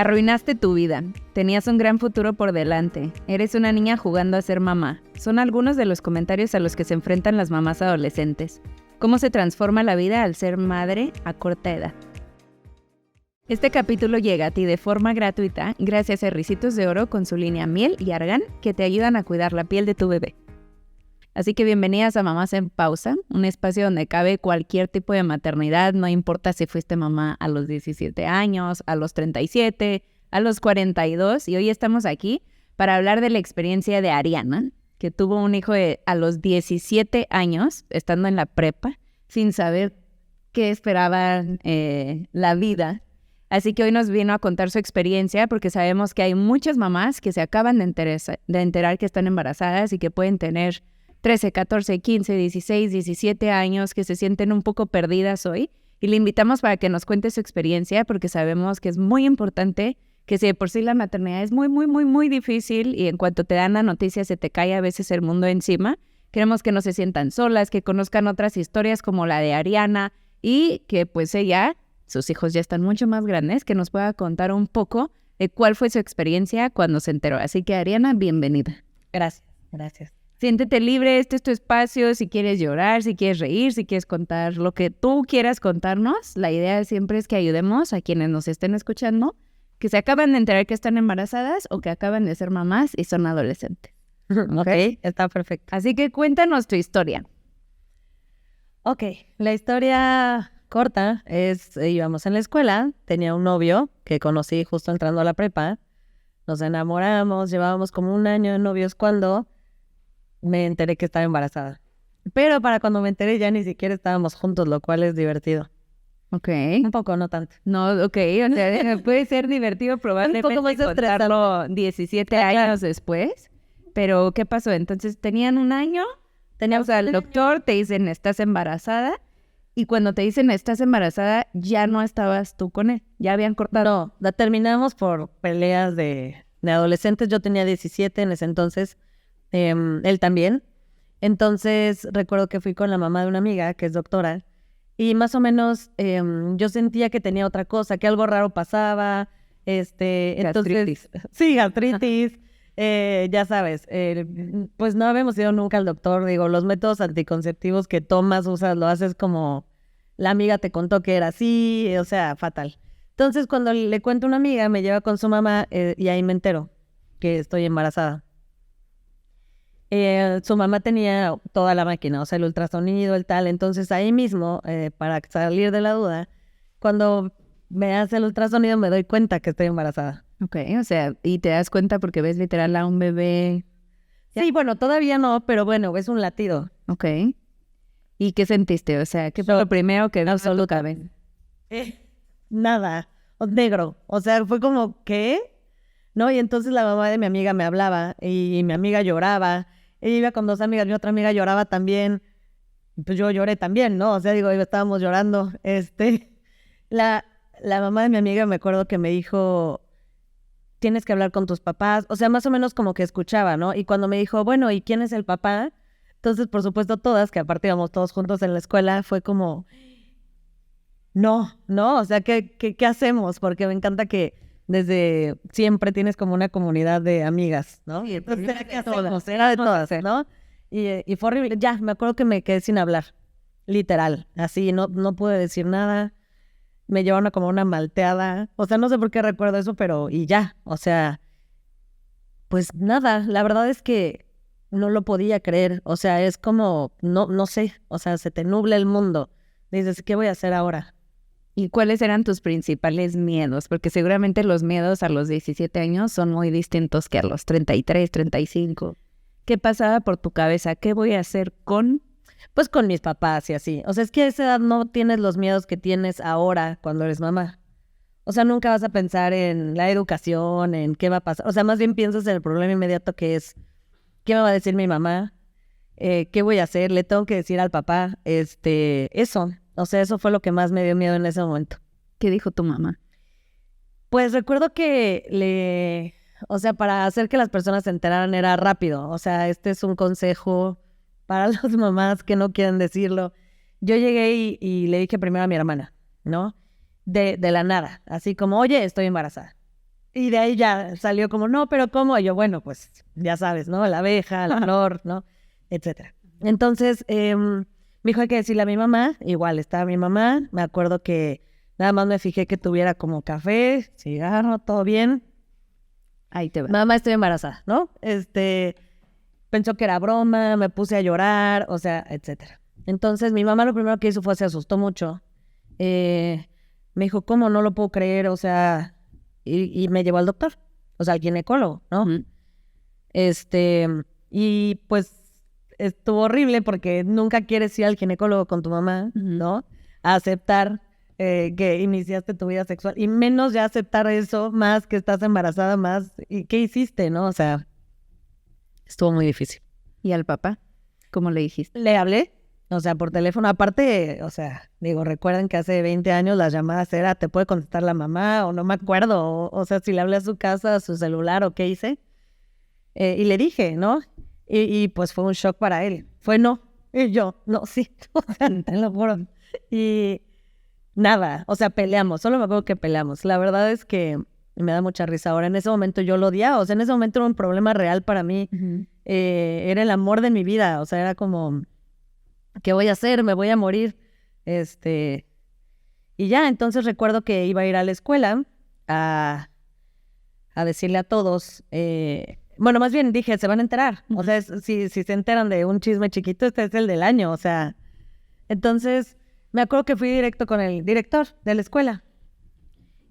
Arruinaste tu vida. Tenías un gran futuro por delante. Eres una niña jugando a ser mamá. Son algunos de los comentarios a los que se enfrentan las mamás adolescentes. ¿Cómo se transforma la vida al ser madre a corta edad? Este capítulo llega a ti de forma gratuita gracias a Ricitos de Oro con su línea Miel y Argán que te ayudan a cuidar la piel de tu bebé. Así que bienvenidas a Mamás en Pausa, un espacio donde cabe cualquier tipo de maternidad, no importa si fuiste mamá a los 17 años, a los 37, a los 42, y hoy estamos aquí para hablar de la experiencia de Ariana, que tuvo un hijo a los 17 años, estando en la prepa, sin saber qué esperaba la vida. Así que hoy nos vino a contar su experiencia porque sabemos que hay muchas mamás que se acaban de enterar que están embarazadas y que pueden tener 13, 14, 15, 16, 17 años que se sienten un poco perdidas hoy. Y le invitamos para que nos cuente su experiencia porque sabemos que es muy importante, que si de por sí la maternidad es muy difícil y en cuanto te dan la noticia se te cae a veces el mundo encima. Queremos que no se sientan solas, que conozcan otras historias como la de Ariana y que pues ella, sus hijos ya están mucho más grandes, que nos pueda contar un poco de cuál fue su experiencia cuando se enteró. Así que Ariana, bienvenida. Gracias. Siéntete libre, este es tu espacio, si quieres llorar, si quieres reír, si quieres contar lo que tú quieras contarnos. La idea siempre es que ayudemos a quienes nos estén escuchando, que se acaban de enterar que están embarazadas o que acaban de ser mamás y son adolescentes. Ok, está perfecto. Así que cuéntanos tu historia. Ok, la historia corta es, íbamos en la escuela, tenía un novio que conocí justo entrando a la prepa, nos enamoramos, llevábamos como un año de novios cuando me enteré que estaba embarazada. Pero para cuando me enteré ya ni siquiera estábamos juntos, lo cual es divertido. Ok. Un poco, no tanto. No, ok, o sea, puede ser divertido probablemente Un poco más contarlo 17 años después. Pero, ¿qué pasó? Entonces, ¿tenían un año? Teníamos al doctor, te dicen, estás embarazada. Y cuando te dicen, estás embarazada, ya no estabas tú con él. Ya habían cortado. No, la terminamos por peleas de adolescentes. Yo tenía 17 en ese entonces. Él también. Entonces recuerdo que fui con la mamá de una amiga que es doctora y más o menos yo sentía que tenía otra cosa, que algo raro pasaba. Gastritis. Sí, gastritis. Ya sabes, pues no habíamos ido nunca al doctor. Digo, los métodos anticonceptivos que tomas, usas, lo haces como la amiga te contó que era así, o sea, fatal. Entonces cuando le cuento a una amiga, me lleva con su mamá y ahí me entero que estoy embarazada. Su mamá tenía toda la máquina, o sea, el ultrasonido, el tal. Entonces ahí mismo, para salir de la duda, cuando me hace el ultrasonido me doy cuenta que estoy embarazada. Ok, o sea, y te das cuenta porque ves literal a un bebé. Sí, bueno, todavía no, pero bueno, ves un latido. Ok. ¿Y qué sentiste? O sea, ¿qué fue lo primero que viste en tu cabeza? Nada, negro. O sea, fue como, ¿qué? ¿No? Y entonces la mamá de mi amiga me hablaba y mi amiga lloraba. Ella iba con dos amigas, mi otra amiga lloraba también. Pues yo lloré también, ¿no? O sea, digo, estábamos llorando. La mamá de mi amiga me acuerdo que me dijo, tienes que hablar con tus papás. O sea, más o menos como que escuchaba, ¿no? Y cuando me dijo, bueno, ¿y quién es el papá? Entonces, por supuesto, todas, que aparte íbamos todos juntos en la escuela, fue como, no, o sea, ¿qué hacemos? Porque me encanta que desde siempre tienes como una comunidad de amigas, ¿no? Sí, Entonces, era de todas, ¿no? Y fue horrible. Ya, me acuerdo que me quedé sin hablar, literal, así, no pude decir nada. Me llevaron a como una malteada, o sea, no sé por qué recuerdo eso, pero y ya, o sea, pues nada, la verdad es que no lo podía creer, o sea, es como, no sé, o sea, se te nubla el mundo. Dices, ¿qué voy a hacer ahora? ¿Y cuáles eran tus principales miedos? Porque seguramente los miedos a los 17 años son muy distintos que a los 33, 35. ¿Qué pasaba por tu cabeza? ¿Qué voy a hacer con...? Pues con mis papás y así. O sea, es que a esa edad no tienes los miedos que tienes ahora cuando eres mamá. O sea, nunca vas a pensar en la educación, en qué va a pasar. O sea, más bien piensas en el problema inmediato que es, ¿qué me va a decir mi mamá? ¿Qué voy a hacer? ¿Le tengo que decir al papá? Eso. O sea, eso fue lo que más me dio miedo en ese momento. ¿Qué dijo tu mamá? Pues recuerdo que o sea, para hacer que las personas se enteraran era rápido. O sea, este es un consejo para las mamás que no quieren decirlo. Yo llegué y le dije primero a mi hermana, ¿no? De la nada, así como, oye, estoy embarazada. Y de ahí ya salió como, no, pero ¿cómo? Y yo, bueno, pues ya sabes, ¿no? La abeja, la flor, ¿no? Etcétera. Entonces, me dijo, hay que decirle a mi mamá. Igual, estaba mi mamá. Me acuerdo que nada más me fijé que tuviera como café, cigarro, todo bien. Ahí te va. Mamá, estoy embarazada, ¿no? Pensó que era broma, me puse a llorar, o sea, etcétera. Entonces, mi mamá lo primero que hizo fue se asustó mucho. Me dijo, ¿cómo? No lo puedo creer, o sea, y me llevó al doctor, o sea, al ginecólogo, ¿no? Ujú. Y pues estuvo horrible porque nunca quieres ir al ginecólogo con tu mamá, Ujú. ¿no? A aceptar que iniciaste tu vida sexual y menos ya aceptar eso, más que estás embarazada, más, ¿y qué hiciste, no? O sea, estuvo muy difícil. ¿Y al papá? ¿Cómo le dijiste? Le hablé, o sea, por teléfono. Aparte, o sea, digo, recuerden que hace 20 años las llamadas era, ¿te puede contestar la mamá? O no me acuerdo, o sea, si le hablé a su casa, a su celular, o qué hice. Y le dije, ¿no? Y pues fue un shock para él. Fue no. Y yo, no, sí, o sea, te lo juro. Y nada, o sea, peleamos, solo me acuerdo que peleamos. La verdad es que me da mucha risa ahora. En ese momento yo lo odiaba, o sea, en ese momento era un problema real para mí. Ujú. Era el amor de mi vida, o sea, era como, ¿qué voy a hacer? Me voy a morir. Y ya, entonces recuerdo que iba a ir a la escuela a decirle a todos, bueno, más bien dije, se van a enterar, o sea, si se enteran de un chisme chiquito, este es el del año, o sea, entonces me acuerdo que fui directo con el director de la escuela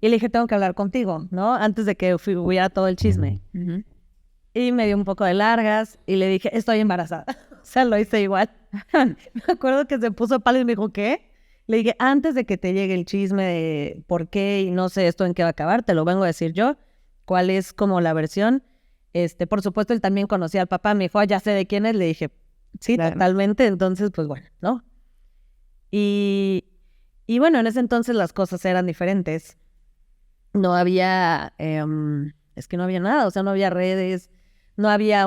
y le dije, tengo que hablar contigo, ¿no? Antes de que hubiera todo el chisme. Ujú. Y me dio un poco de largas y le dije, estoy embarazada. O sea, lo hice igual. Me acuerdo que se puso pálido y me dijo, ¿qué? Le dije, antes de que te llegue el chisme de por qué y no sé esto en qué va a acabar, te lo vengo a decir yo, cuál es como la versión. Por supuesto, él también conocía al papá, me dijo, ya sé de quién es. Le dije, sí, Claro. totalmente. Entonces, pues bueno, ¿no? Y, y bueno, en ese entonces las cosas eran diferentes. No había, es que no había nada, o sea, no había redes, no había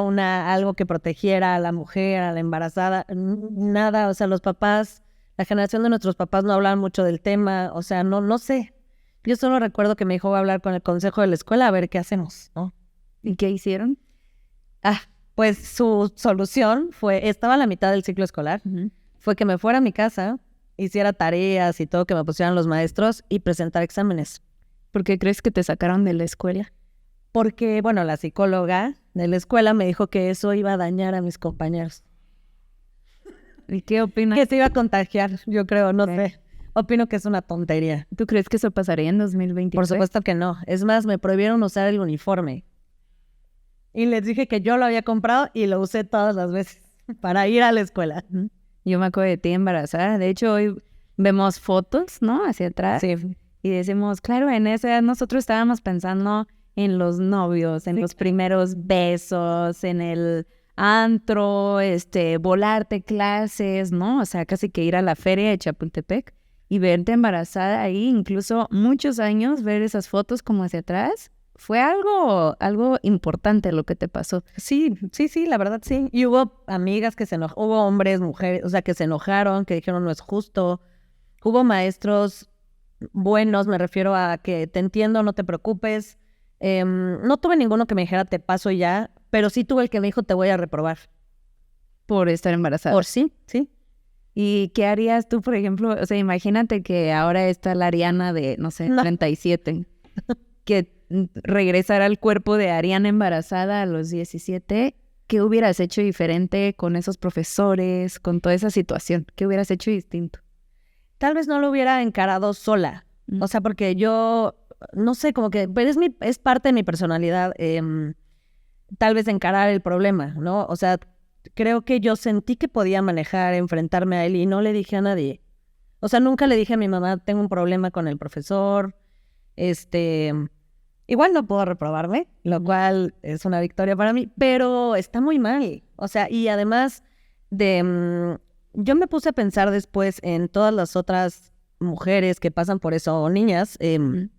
algo que protegiera a la mujer, a la embarazada, nada, o sea, los papás, la generación de nuestros papás no hablaban mucho del tema, o sea, no sé. Yo solo recuerdo que me dijo, voy a hablar con el consejo de la escuela a ver qué hacemos, ¿no? ¿Y qué hicieron? Pues su solución fue, estaba a la mitad del ciclo escolar, Ujú. fue que me fuera a mi casa, hiciera tareas y todo que me pusieran los maestros y presentar exámenes. ¿Por qué crees que te sacaron de la escuela? Porque, bueno, la psicóloga de la escuela me dijo que eso iba a dañar a mis compañeros. ¿Y qué opinas? Que se iba a contagiar, yo creo, no Ok. sé. Opino que es una tontería. ¿Tú crees que eso pasaría en 2023? Por supuesto que no. Es más, me prohibieron usar el uniforme. Y les dije que yo lo había comprado y lo usé todas las veces para ir a la escuela. Ujú. Yo me acuerdo de ti embarazada. De hecho, hoy vemos fotos, ¿no? Hacia atrás. Sí. Y decimos, claro, en esa edad nosotros estábamos pensando en los novios, en los primeros besos, en el antro, volarte clases, ¿no? O sea, casi que ir a la feria de Chapultepec y verte embarazada ahí, incluso muchos años, ver esas fotos como hacia atrás, fue algo importante lo que te pasó. Sí, la verdad sí. Y hubo amigas que se enojaron, hubo hombres, mujeres, o sea, que se enojaron, que dijeron no es justo. Hubo maestros buenos, me refiero a que te entiendo, no te preocupes. No tuve ninguno que me dijera te paso y ya, pero sí tuve el que me dijo te voy a reprobar. Por estar embarazada. Por sí. ¿Y qué harías tú, por ejemplo? O sea, imagínate que ahora está la Ariana de, no sé, No. 37, que regresara al cuerpo de Ariana embarazada a los 17. ¿Qué hubieras hecho diferente con esos profesores, con toda esa situación? ¿Qué hubieras hecho distinto? Tal vez no lo hubiera encarado sola. Mm. O sea, porque yo, no sé, como que pero es parte de mi personalidad, tal vez encarar el problema, ¿no? O sea, creo que yo sentí que podía manejar, enfrentarme a él y no le dije a nadie. O sea, nunca le dije a mi mamá, tengo un problema con el profesor. Igual no puedo reprobarme, lo cual es una victoria para mí, pero está muy mal. O sea, y además yo me puse a pensar después en todas las otras mujeres que pasan por eso, o niñas, Mm.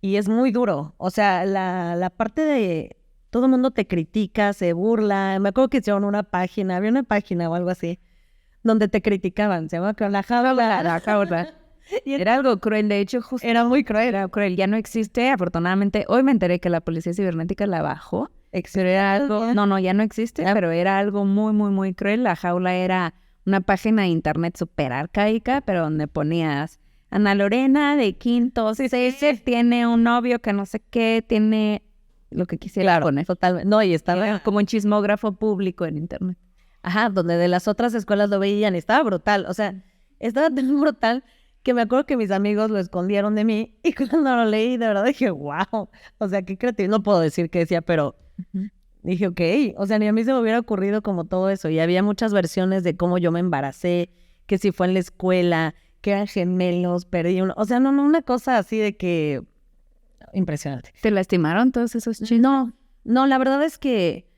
y es muy duro. O sea, la parte de todo el mundo te critica, se burla. Me acuerdo que hicieron había una página o algo así, donde te criticaban. Se llama La Jaula. La jaula. Era algo cruel, de hecho, justo Era muy cruel. era cruel. Ya no existe, afortunadamente. Hoy me enteré que la policía cibernética la bajó, pero era algo, no, ya no existe, pero era algo muy, muy, muy cruel. La jaula era una página de internet súper arcaica, pero donde ponías Ana Lorena de quinto, tiene un novio que no sé qué, tiene lo que quisiera poner. Totalmente. No, y estaba Era como un chismógrafo público en internet. Ajá, donde de las otras escuelas lo veían, estaba brutal, o sea, estaba tan brutal que me acuerdo que mis amigos lo escondieron de mí y cuando lo leí, de verdad dije, wow, o sea, qué creativo, no puedo decir qué decía, pero dije, ok, o sea, ni a mí se me hubiera ocurrido como todo eso, y había muchas versiones de cómo yo me embaracé, que si fue en la escuela, que eran gemelos, perdí uno, o sea, no, una cosa así de que, impresionante. ¿Te lastimaron todos esos chismes? No, la verdad es que...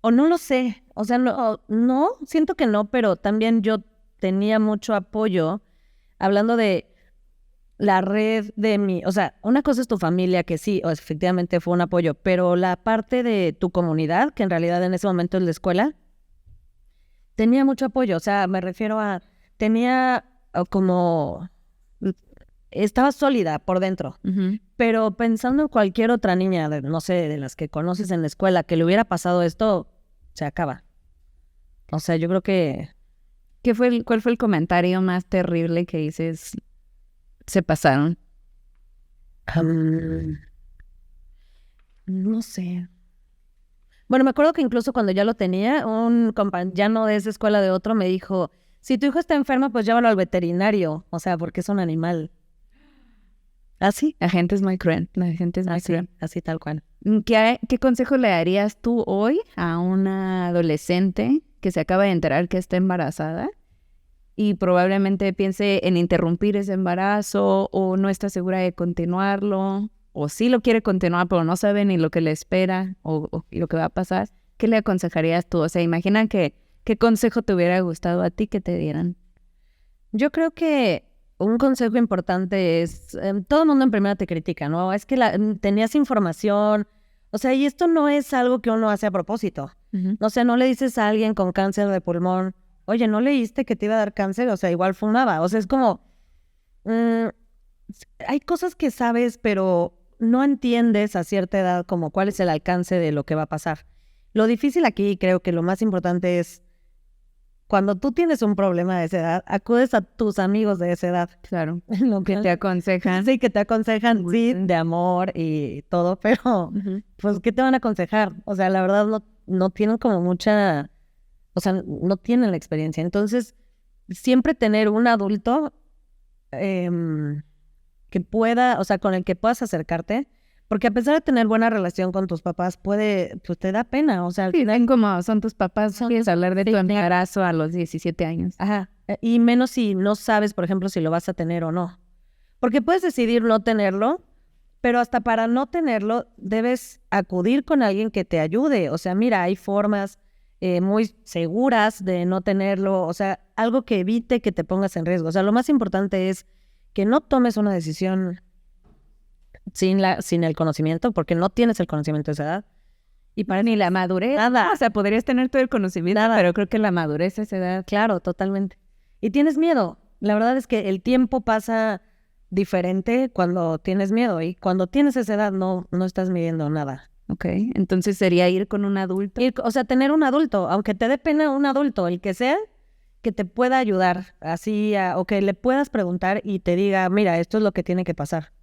o no lo sé, o sea, no, siento que no, pero también yo tenía mucho apoyo, hablando de la red de mi, o sea, una cosa es tu familia, que sí, o efectivamente fue un apoyo, pero la parte de tu comunidad, que en realidad en ese momento es la escuela, tenía mucho apoyo, o sea, me refiero a, tenía como, estaba sólida por dentro. Pero pensando en cualquier otra niña, no sé, de las que conoces en la escuela, que le hubiera pasado esto, se acaba. O sea, yo creo que... ¿Cuál fue el comentario más terrible que dices se pasaron? No sé. Bueno, me acuerdo que incluso cuando ya lo tenía, un compañero, ya no de esa escuela de otro, me dijo, si tu hijo está enfermo, pues llévalo al veterinario. O sea, porque es un animal. ¿Así? La gente es muy cruel. La gente es muy cruel. Así tal cual. ¿Qué consejo le darías tú hoy a una adolescente que se acaba de enterar que está embarazada y probablemente piense en interrumpir ese embarazo o no está segura de continuarlo o sí lo quiere continuar pero no sabe ni lo que le espera o lo que va a pasar? ¿Qué le aconsejarías tú? O sea, imagina ¿qué consejo te hubiera gustado a ti que te dieran? Yo creo que un consejo importante es, todo el mundo en primera te critica, ¿no? Es que tenías información, o sea, y esto no es algo que uno hace a propósito. O sea, no le dices a alguien con cáncer de pulmón, oye, ¿no leíste que te iba a dar cáncer? O sea, igual fumaba. O sea, es como, hay cosas que sabes, pero no entiendes a cierta edad como cuál es el alcance de lo que va a pasar. Lo difícil aquí, creo que lo más importante es, cuando tú tienes un problema de esa edad, acudes a tus amigos de esa edad. Claro, lo que te aconsejan. Sí, que te aconsejan, sí, de amor y todo, pero pues, ¿qué te van a aconsejar? O sea, la verdad no tienen como mucha, o sea, no tienen la experiencia. Entonces, siempre tener un adulto que pueda, o sea, con el que puedas acercarte, porque a pesar de tener buena relación con tus papás, pues te da pena, o sea, sí, como son tus papás, quieres hablar de tu embarazo a los 17 años. Ajá, y menos si no sabes, por ejemplo, si lo vas a tener o no. Porque puedes decidir no tenerlo, pero hasta para no tenerlo debes acudir con alguien que te ayude. O sea, mira, hay formas muy seguras de no tenerlo, o sea, algo que evite que te pongas en riesgo. O sea, lo más importante es que no tomes una decisión sin el conocimiento, porque no tienes el conocimiento de esa edad. Y para ni la madurez. Nada. O sea, podrías tener todo el conocimiento, pero creo que la madurez a esa edad. Claro, totalmente. Y tienes miedo. La verdad es que el tiempo pasa diferente cuando tienes miedo y cuando tienes esa edad no estás midiendo nada. Ok, entonces sería ir con un adulto. O sea, tener un adulto, aunque te dé pena un adulto, el que sea, que te pueda ayudar, así, o que le puedas preguntar y te diga, mira, esto es lo que tiene que pasar.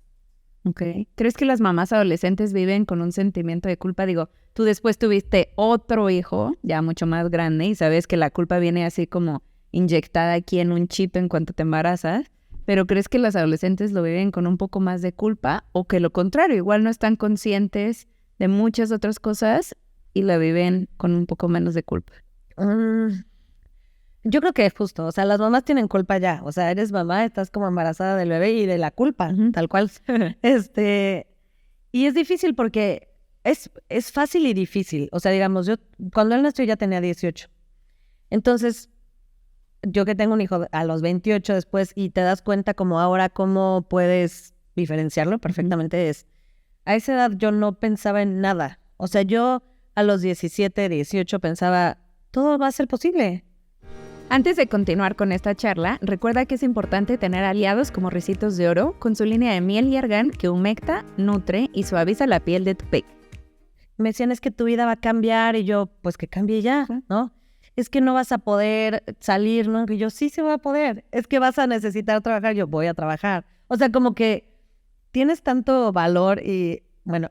Ok. ¿Crees que las mamás adolescentes viven con un sentimiento de culpa? Digo, tú después tuviste otro hijo, ya mucho más grande, y sabes que la culpa viene así como inyectada aquí en un chip en cuanto te embarazas, pero ¿crees que las adolescentes lo viven con un poco más de culpa o que lo contrario, igual no están conscientes de muchas otras cosas y la viven con un poco menos de culpa? Yo creo que es justo, o sea, las mamás tienen culpa ya, o sea, eres mamá, estás como embarazada del bebé y de la culpa, tal cual. Y es difícil porque es fácil y difícil, o sea, digamos, yo cuando él nació ya tenía 18, entonces yo que tengo un hijo a los 28 después y te das cuenta como ahora cómo puedes diferenciarlo perfectamente es, a esa edad yo no pensaba en nada, o sea, yo a los 17, 18 pensaba, todo va a ser posible. Antes de continuar con esta charla, recuerda que es importante tener aliados como Ricitos de Oro con su línea de miel y argán que humecta, nutre y suaviza la piel de tu peque. Me decían, es que tu vida va a cambiar, y yo, pues que cambie ya, ¿no? Es que no vas a poder salir, ¿no? Y yo, sí, se va a poder. Es que vas a necesitar trabajar, yo voy a trabajar. O sea, como que tienes tanto valor e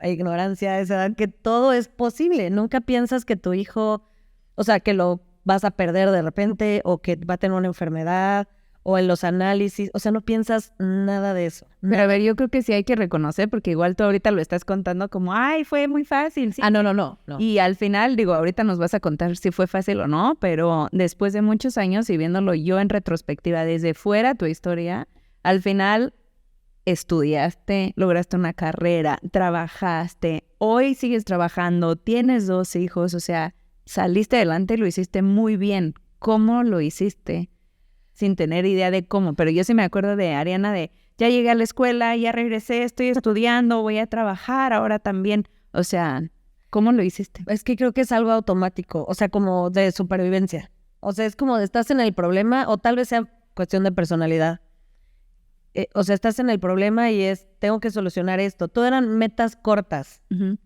ignorancia a esa edad que todo es posible. Nunca piensas que tu hijo, o sea, que lo vas a perder de repente o que va a tener una enfermedad o en los análisis. O sea, no piensas nada de eso. Pero a ver, yo creo que sí hay que reconocer, porque igual tú ahorita lo estás contando como, ay, fue muy fácil. Sí. No. Y al final, ahorita nos vas a contar si fue fácil o no, pero después de muchos años y viéndolo yo en retrospectiva desde fuera tu historia, al final estudiaste, lograste una carrera, trabajaste, hoy sigues trabajando, tienes 2 hijos, o sea, saliste adelante y lo hiciste muy bien. ¿Cómo lo hiciste? Sin tener idea de cómo, pero yo sí me acuerdo de Ariana de, ya llegué a la escuela, ya regresé, estoy estudiando, voy a trabajar ahora también. O sea, ¿cómo lo hiciste? Es que creo que es algo automático, o sea, como de supervivencia. O sea, es como de estás en el problema, o tal vez sea cuestión de personalidad. O sea, estás en el problema y tengo que solucionar esto. Todo eran metas cortas. Uh-huh.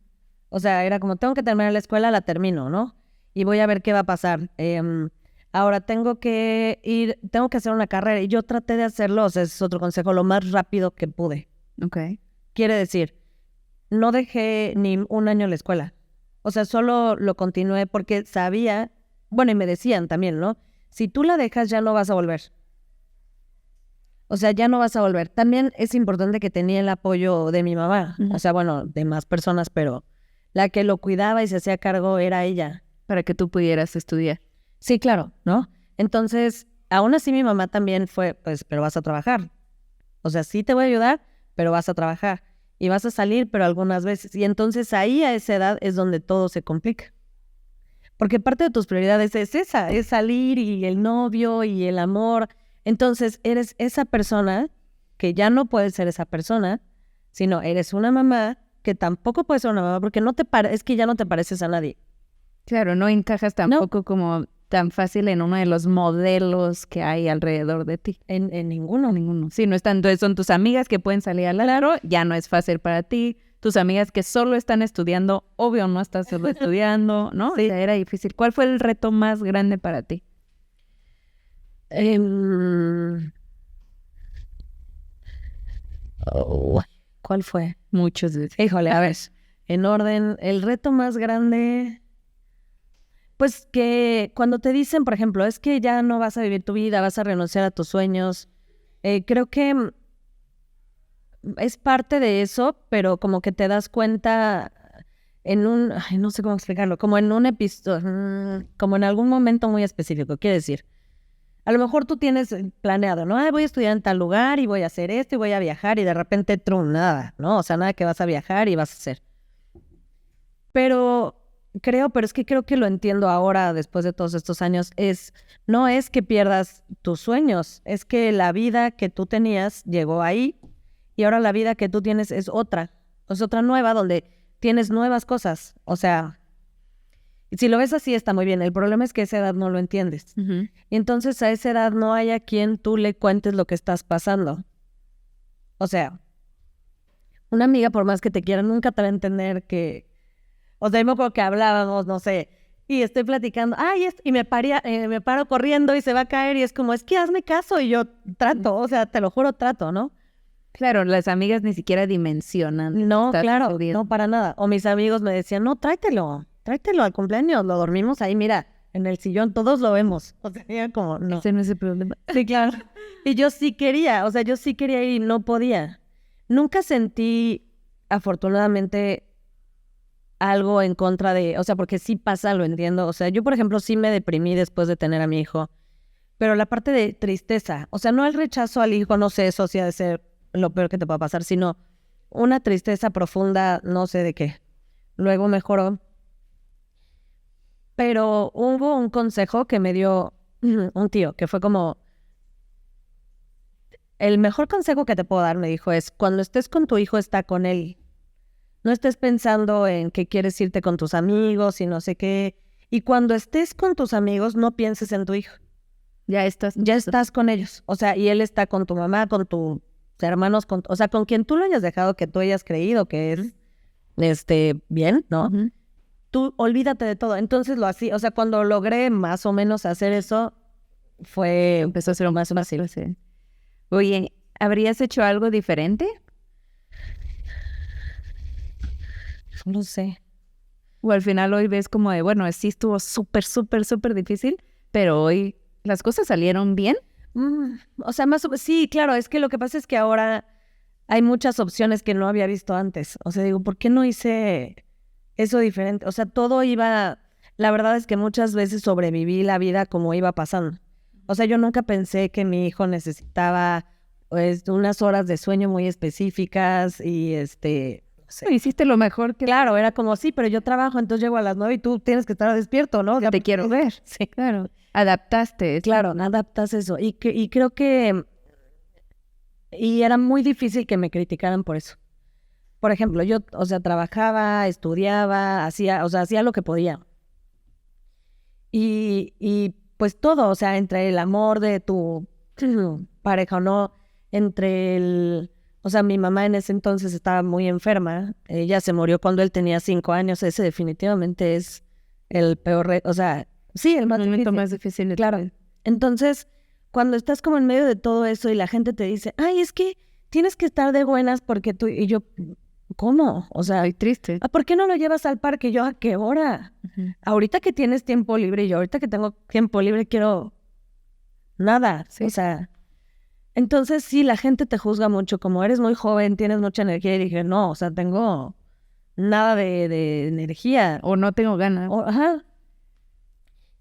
O sea, era como, tengo que terminar la escuela, la termino, ¿no? Y voy a ver qué va a pasar. Ahora tengo que hacer una carrera. Y yo traté de hacerlo, o sea, ese es otro consejo, lo más rápido que pude. Ok. Quiere decir, no dejé ni un año la escuela. O sea, solo lo continué porque sabía, bueno, y me decían también, ¿no? Si tú la dejas, ya no vas a volver. O sea, ya no vas a volver. También es importante que tenía el apoyo de mi mamá. Uh-huh. O sea, bueno, de más personas, pero la que lo cuidaba y se hacía cargo era ella. Para que tú pudieras estudiar. Sí, claro, ¿no? Entonces, aún así mi mamá también fue, pues, pero vas a trabajar. O sea, sí te voy a ayudar, pero vas a trabajar. Y vas a salir, pero algunas veces. Y entonces ahí a esa edad es donde todo se complica. Porque parte de tus prioridades es esa, es salir y el novio y el amor. Entonces eres esa persona que ya no puedes ser esa persona, sino eres una mamá que tampoco puedes ser una mamá porque es que ya no te pareces a nadie. Claro, no encajas tampoco como tan fácil en uno de los modelos que hay alrededor de ti. En ninguno. Sí, no están, entonces son tus amigas que pueden salir al aro, ya no es fácil para ti. Tus amigas que solo están estudiando, obvio no estás solo estudiando, ¿no? Sí. O sea, era difícil. ¿Cuál fue el reto más grande para ti? ¿Cuál fue? Muchos. Híjole, a ver, en orden, el reto más grande, pues que cuando te dicen, por ejemplo, es que ya no vas a vivir tu vida, vas a renunciar a tus sueños, creo que es parte de eso, pero como que te das cuenta no sé cómo explicarlo, como en un episodio, como en algún momento muy específico, quiere decir. A lo mejor tú tienes planeado, ¿no? Voy a estudiar en tal lugar y voy a hacer esto y voy a viajar y de repente, nada, ¿no? O sea, nada que vas a viajar y vas a hacer. Pero es que creo que lo entiendo ahora, después de todos estos años, no es que pierdas tus sueños, es que la vida que tú tenías llegó ahí y ahora la vida que tú tienes es otra nueva donde tienes nuevas cosas. O sea, si lo ves así está muy bien. El problema es que a esa edad no lo entiendes. Uh-huh. Y entonces a esa edad no hay a quien tú le cuentes lo que estás pasando. O sea, una amiga, por más que te quiera, nunca te va a entender que... O sea, yo me acuerdo que hablábamos, no sé, y estoy platicando, y me paro corriendo y se va a caer y es como, es que hazme caso y yo trato, o sea, te lo juro, trato, ¿no? Claro, las amigas ni siquiera dimensionan. No, claro, no para nada. O mis amigos me decían, no, tráetelo al cumpleaños, lo dormimos ahí, mira, en el sillón, todos lo vemos. O sea, ya como, no. Ese no es el problema. Sí, claro. Y yo sí quería ir y no podía. Nunca sentí, afortunadamente, algo en contra de, o sea, porque sí pasa, lo entiendo. O sea, yo, por ejemplo, sí me deprimí después de tener a mi hijo. Pero la parte de tristeza, o sea, no el rechazo al hijo, no sé, eso sí ha de ser lo peor que te pueda pasar, sino una tristeza profunda, no sé de qué. Luego mejoró. Pero hubo un consejo que me dio un tío, que fue como, el mejor consejo que te puedo dar, me dijo, es cuando estés con tu hijo, está con él. No estés pensando en que quieres irte con tus amigos y no sé qué. Y cuando estés con tus amigos, no pienses en tu hijo. Ya estás. ya estás con ellos. O sea, y él está con tu mamá, con tus hermanos, o sea, con quien tú lo hayas dejado, que tú hayas creído que es, bien, ¿no? Ujú. Tú olvídate de todo. Entonces lo así, o sea, cuando logré más o menos hacer eso, fue Empezó a ser más fácil. Sí. Oye, ¿habrías hecho algo diferente? no sé. O al final hoy ves como de, bueno, sí estuvo súper, súper, súper difícil, pero hoy las cosas salieron bien. O sea, sí, claro, es que lo que pasa es que ahora hay muchas opciones que no había visto antes. O sea, digo, ¿por qué no hice eso diferente? O sea, todo iba, la verdad es que muchas veces sobreviví la vida como iba pasando. O sea, yo nunca pensé que mi hijo necesitaba, pues, unas horas de sueño muy específicas y no sé. Hiciste lo mejor que Claro, era como, sí, pero yo trabajo, entonces llego a las 9 y tú tienes que estar despierto, ¿no? te quiero ver. Sí, Claro. Adaptaste. claro, adaptas eso. Y creo que, y era muy difícil que me criticaran por eso. Por ejemplo, yo, o sea, trabajaba, estudiaba, hacía lo que podía. Y pues todo, o sea, entre el amor de tu pareja o no, o sea, mi mamá en ese entonces estaba muy enferma, ella se murió cuando él tenía 5 años, ese definitivamente es el peor, o sea, sí, el más momento difícil. más difícil. Claro. Entonces, cuando estás como en medio de todo eso y la gente te dice, ay, es que tienes que estar de buenas porque tú, y yo, ¿cómo? O sea, Estoy triste. ¿por qué no lo llevas al parque? Yo, ¿a qué hora? Ahorita que tienes tiempo libre y yo ahorita que tengo tiempo libre quiero nada. Sí. O sea, entonces sí, la gente te juzga mucho, como eres muy joven, tienes mucha energía y dije, no, o sea, tengo nada de energía. O no tengo ganas. Ajá.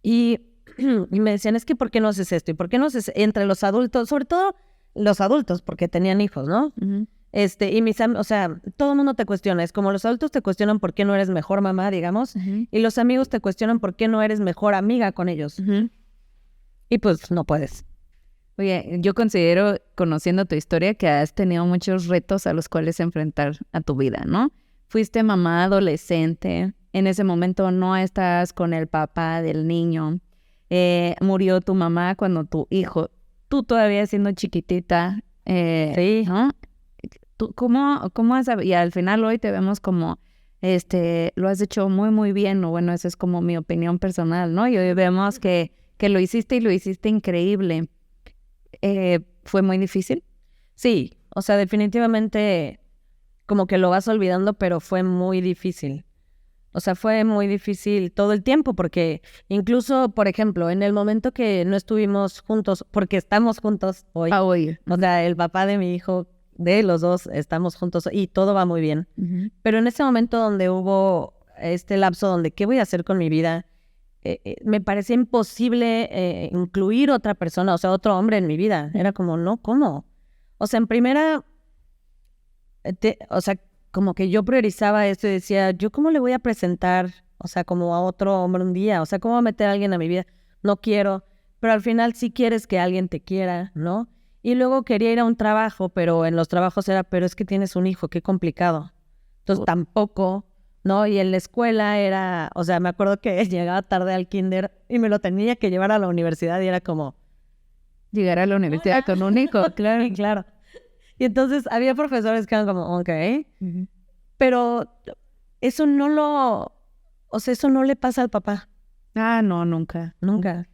Y me decían, es que ¿por qué no haces esto? ¿Y por qué no haces entre los adultos? Sobre todo los adultos, porque tenían hijos, ¿no? Y o sea, todo el mundo te cuestiona. Es como los adultos te cuestionan por qué no eres mejor mamá, digamos, y los amigos te cuestionan por qué no eres mejor amiga con ellos. Y pues no puedes. Oye, yo considero, conociendo tu historia, que has tenido muchos retos a los cuales enfrentar a tu vida, ¿no? Fuiste mamá adolescente, en ese momento no estás con el papá del niño, murió tu mamá cuando tu hijo, tú todavía siendo chiquitita, Sí. ¿no? ¿Cómo has, y al final hoy te vemos como, lo has hecho muy, muy bien, o bueno, esa es como mi opinión personal, ¿no? Y hoy vemos que lo hiciste y lo hiciste increíble. ¿Fue muy difícil? Sí, o sea, definitivamente como que lo vas olvidando, pero fue muy difícil. O sea, fue muy difícil todo el tiempo porque incluso, por ejemplo, en el momento que no estuvimos juntos, porque estamos juntos hoy, Hoy. o sea, el papá de mi hijo, de los dos, estamos juntos y todo va muy bien. Pero en ese momento donde hubo este lapso donde, ¿qué voy a hacer con mi vida? Me parecía imposible incluir otra persona, o sea, otro hombre en mi vida. Era como, no, ¿cómo? O sea, en primera, o sea, como que yo priorizaba esto y decía, ¿yo cómo le voy a presentar, o sea, como a otro hombre un día? O sea, ¿cómo voy a meter a alguien a mi vida? No quiero, pero al final sí quieres que alguien te quiera, ¿no? Y luego quería ir a un trabajo, pero en los trabajos era, pero es que tienes un hijo, qué complicado. Entonces tampoco, ¿no? Y en la escuela era, o sea, me acuerdo que llegaba tarde al kinder y me lo tenía que llevar a la universidad y era como... Llegar a la universidad con un hijo, claro. Sí, claro. Y entonces había profesores que eran como, ok, pero eso o sea, eso no le pasa al papá. Ah, no, nunca. Nunca.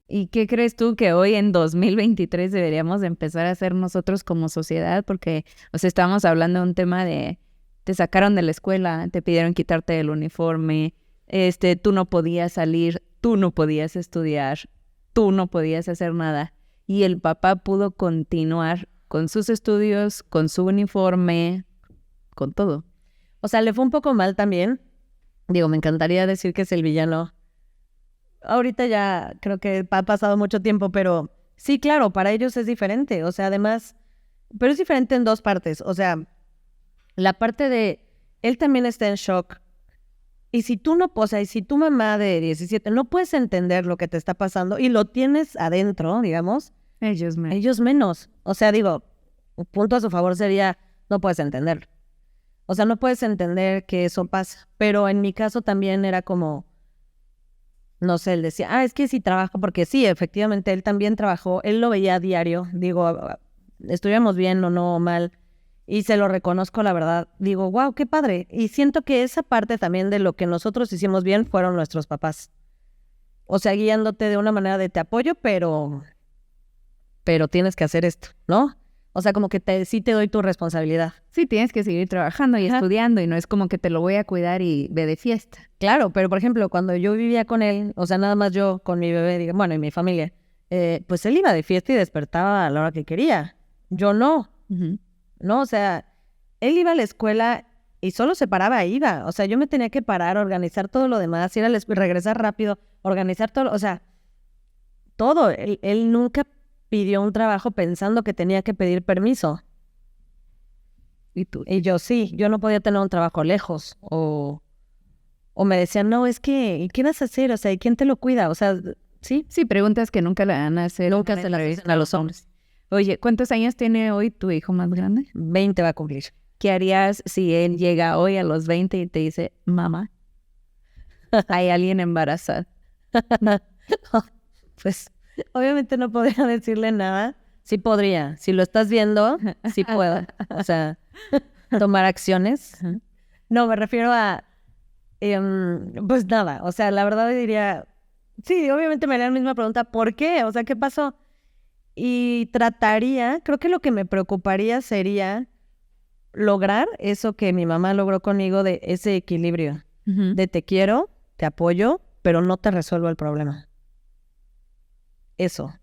¿Y qué crees tú que hoy en 2023 deberíamos de empezar a hacer nosotros como sociedad? Porque, o sea, estamos hablando de un tema de, te sacaron de la escuela, te pidieron quitarte el uniforme, tú no podías salir, tú no podías estudiar, tú no podías hacer nada. Y el papá pudo continuar con sus estudios, con su uniforme, con todo. O sea, le fue un poco mal también. Digo, me encantaría decir que es el villano. Ahorita ya creo que ha pasado mucho tiempo, pero sí, claro, para ellos es diferente. O sea, además, pero es diferente en dos partes. O sea, la parte de él también está en shock. Y si tú no, o sea, y si tu mamá de 17 no puedes entender lo que te está pasando y lo tienes adentro, digamos, Ellos ellos menos. O sea, digo, un punto a su favor sería, no puedes entender. O sea, no puedes entender que eso pasa. Pero en mi caso también era como, no sé, él decía, es que sí trabajo, porque sí, efectivamente, él también trabajó, él lo veía a diario, digo, estuvimos bien o no mal, y se lo reconozco, la verdad, digo, wow, qué padre, y siento que esa parte también de lo que nosotros hicimos bien fueron nuestros papás, o sea, guiándote de una manera de te apoyo, pero tienes que hacer esto, ¿no? O sea, como que sí te doy tu responsabilidad. Sí, tienes que seguir trabajando y estudiando y no es como que te lo voy a cuidar y ve de fiesta. Claro, pero por ejemplo, cuando yo vivía con él, o sea, nada más yo con mi bebé, bueno, y mi familia, pues él iba de fiesta y despertaba a la hora que quería. Yo no, ¿no? O sea, él iba a la escuela y solo se paraba e iba. O sea, yo me tenía que parar, organizar todo lo demás, ir a la escuela, regresar rápido, organizar todo, o sea, todo. Él nunca pidió un trabajo pensando que tenía que pedir permiso. ¿Y tú? Y yo sí, yo no podía tener un trabajo lejos o me decían, no, es que, ¿y qué vas a hacer? O sea, ¿y quién te lo cuida? O sea, ¿sí? Sí, preguntas que nunca le van a hacer. Nunca se las hacen a los hombres. Oye, ¿cuántos años tiene hoy tu hijo más grande? 20 va a cumplir. ¿Qué harías si él llega hoy a los 20 y te dice, mamá, hay alguien embarazada? Pues, obviamente no podría decirle nada. Sí podría. Si lo estás viendo, sí puedo. O sea, tomar acciones. No, me refiero a, pues nada. O sea, la verdad diría, sí, obviamente me haría la misma pregunta, ¿por qué? O sea, ¿qué pasó? Y trataría, creo que lo que me preocuparía sería lograr eso que mi mamá logró conmigo, de ese equilibrio, de te quiero, te apoyo, pero no te resuelvo el problema. Eso,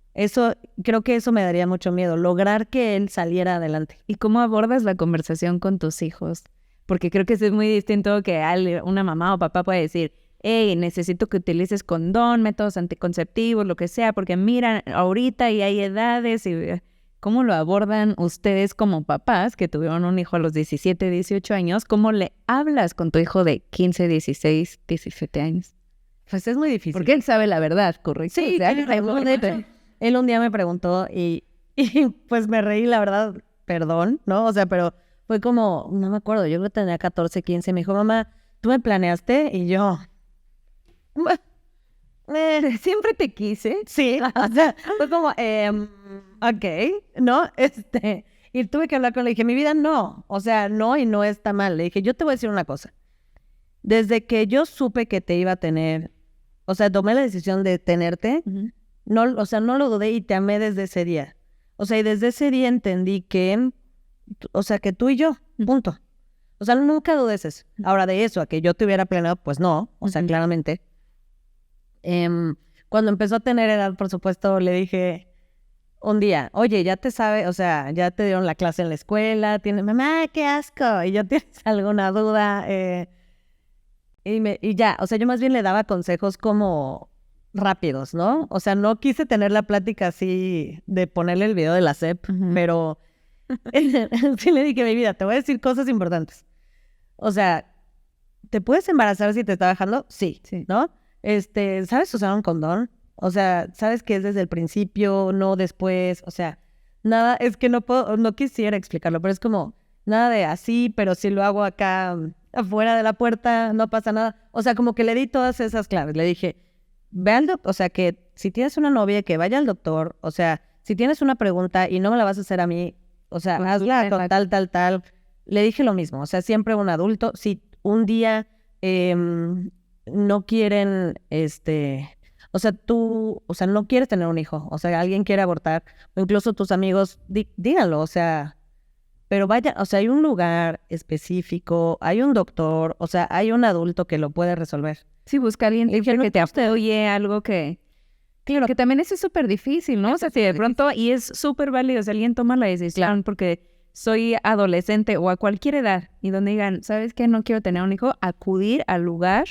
creo que eso me daría mucho miedo, lograr que él saliera adelante. ¿Y cómo abordas la conversación con tus hijos? Porque creo que eso es muy distinto que una mamá o papá puede decir, hey, necesito que utilices condón, métodos anticonceptivos, lo que sea, porque mira, ahorita y hay edades. Y ¿cómo lo abordan ustedes como papás que tuvieron un hijo a los 17, 18 años? ¿Cómo le hablas con tu hijo de 15, 16, 17 años? Pues es muy difícil. Porque él sabe la verdad, ¿correcto? Sí, o sea, él un día me preguntó y pues me reí, la verdad, perdón, ¿no? O sea, pero fue como, no me acuerdo, yo creo que tenía 14, 15, me dijo, mamá, ¿tú me planeaste? Y yo, siempre te quise. Sí, o sea, fue como, ok, ¿no? Y tuve que hablar con él, le dije, mi vida no, o sea, no, y no está mal. Le dije, yo te voy a decir una cosa, desde que yo supe que te iba a tener, o sea, tomé la decisión de tenerte, no, o sea, no lo dudé y te amé desde ese día. O sea, y desde ese día entendí que, o sea, que tú y yo, punto. O sea, nunca dudes eso. Ahora, de eso, a que yo te hubiera planeado, pues no, o sea, claramente. Cuando empezó a tener edad, por supuesto, le dije un día, oye, ya te sabe, o sea, ya te dieron la clase en la escuela, mamá, qué asco, y ya tienes alguna duda, y ya, o sea, yo más bien le daba consejos como rápidos, ¿no? O sea, no quise tener la plática así de ponerle el video de la SEP, pero sí le dije, mi vida, te voy a decir cosas importantes. O sea, ¿te puedes embarazar si te está bajando? Sí, ¿no? ¿Sabes usar un condón? O sea, ¿sabes que es desde el principio, no después? O sea, nada, es que no quisiera explicarlo, pero es como, nada de así, pero si lo hago acá afuera de la puerta, no pasa nada. O sea, como que le di todas esas claves. Le dije, ve al doctor, o sea, que si tienes una novia, que vaya al doctor. O sea, si tienes una pregunta y no me la vas a hacer a mí, o sea, hazla con tal. Le dije lo mismo, o sea, siempre un adulto, si un día no quieren, o sea, tú, o sea, no quieres tener un hijo, o sea, alguien quiere abortar, o incluso tus amigos, díganlo, o sea, pero vaya, o sea, hay un lugar específico, hay un doctor, o sea, hay un adulto que lo puede resolver. Sí, busca a alguien que te apoye, algo que... Claro, que también eso es súper difícil, ¿no? O sea, si de pronto, y es súper válido, si alguien toma la decisión porque soy adolescente o a cualquier edad, y donde digan, ¿sabes qué? No quiero tener un hijo, acudir al lugar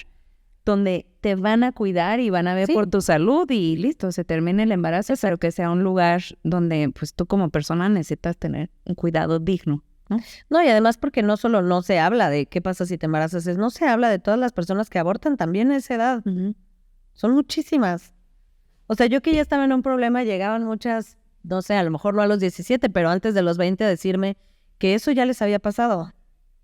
donde te van a cuidar y van a ver por tu salud y listo, se termina el embarazo, pero que sea un lugar donde pues tú como persona necesitas tener un cuidado digno, ¿no? No, y además porque no solo no se habla de qué pasa si te embarazas, no se habla de todas las personas que abortan también a esa edad. Son muchísimas. O sea, yo que ya estaba en un problema, llegaban muchas, no sé, a lo mejor no a los 17, pero antes de los 20 a decirme que eso ya les había pasado.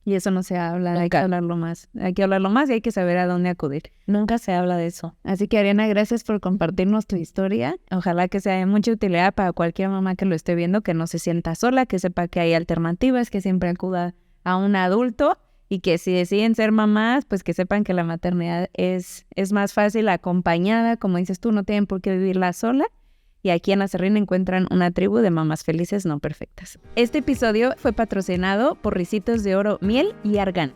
Y eso no se habla, hay que Nunca. hablarlo más. Hay que hablarlo más y hay que saber a dónde acudir. Nunca se habla de eso. Así que Ariana, gracias por compartirnos tu historia. Ojalá que sea de mucha utilidad para cualquier mamá que lo esté viendo, que no se sienta sola, que sepa que hay alternativas, que siempre acuda a un adulto y que si deciden ser mamás, pues que sepan que la maternidad es más fácil acompañada. Como dices tú, no tienen por qué vivirla sola. Y aquí en Aserrín encuentran una tribu de mamás felices no perfectas. Este episodio fue patrocinado por Ricitos de Oro Miel y Argan.